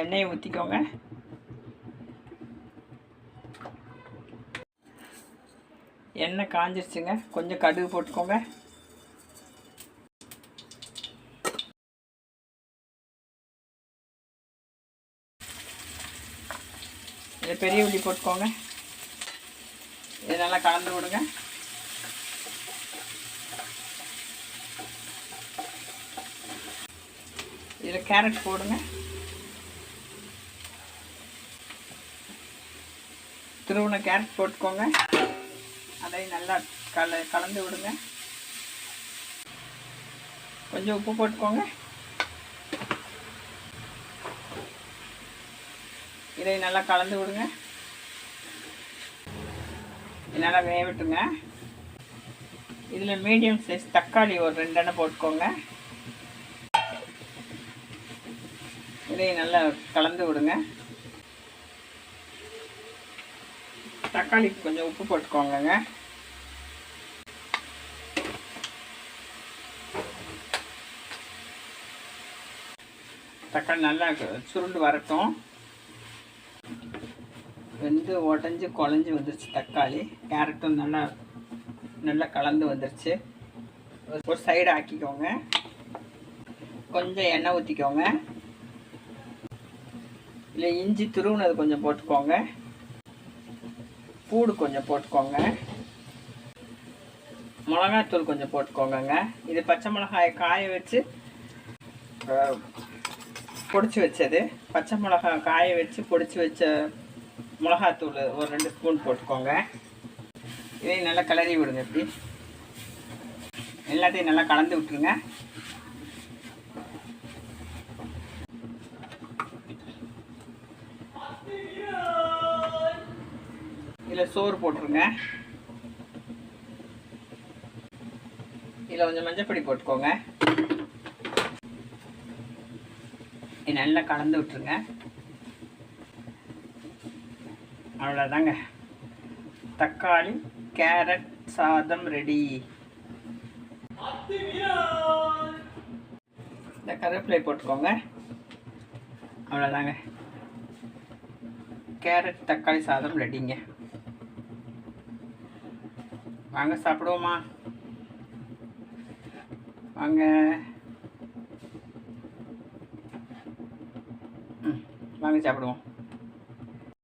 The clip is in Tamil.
எண்ணெயை ஊற்றிக்கோங்க. எண்ணெய் காஞ்சிருச்சுங்க. கொஞ்சம் கடுகு போட்டுக்கோங்க. இது பெரிய உள்ளி போட்டுக்கோங்க. இது நல்லா கலந்து விடுங்க. இதில் கேரட் போடுங்க. துருவின கேரட் போட்டுக்கோங்க. அதை நல்லா கலந்து விடுங்க. கொஞ்சம் உப்பு போட்டுக்கோங்க. இதை நல்லா கலந்து விடுங்க. நல்லா வேகட்டுங்க. இதில் மீடியம் சைஸ் தக்காளி ஒரு 2 எண்ணெய் போட்டுக்கோங்க. இதை நல்லா கலந்து விடுங்க. தக்காளிக்கு கொஞ்சம் உப்பு போட்டுக்கோங்க. தக்காளி நல்லா சுருண்டு வரட்டும். வெந்து உடஞ்சி குழஞ்சி வந்துருச்சு தக்காளி. கேரட்டும் நல்லா கலந்து வந்துருச்சு. ஒரு சைடு ஆக்கிக்கோங்க. கொஞ்சம் எண்ணெய் ஊற்றிக்கோங்க. இல்லை இஞ்சி துருவுனது கொஞ்சம் போட்டுக்கோங்க. பூடு கொஞ்சம் போட்டுக்கோங்க. மிளகாத்தூள் கொஞ்சம் போட்டுக்கோங்க. இது பச்சை மிளகாயை காய வச்சு பொடிச்சு வச்சது. பச்சை மிளகாய் காய வச்சு பொடிச்சு வச்ச மிளகாத்தூள் ஒரு 2 ஸ்பூன் போட்டுக்கோங்க. இதையும் நல்லா கிளறி விடுங்க. இப்படி எல்லாத்தையும் நல்லா கலந்து விட்டுருங்க. இதில் சோறு போட்டுருங்க. இதில் கொஞ்சம் மஞ்சப்பொடி போட்டுக்கோங்க. இது நல்லா கலந்து விட்டுருங்க. அவ்வளோதாங்க, தக்காளி கேரட் சாதம் ரெடி. இந்த கருவேப்பிலை போட்டுக்கோங்க. அவ்வளோதாங்க, கேரட் தக்காளி சாதம் ரெடிங்க. வாங்க சாப்பிடுவோமா? வாங்க வாங்க சாப்பிடுவோம்.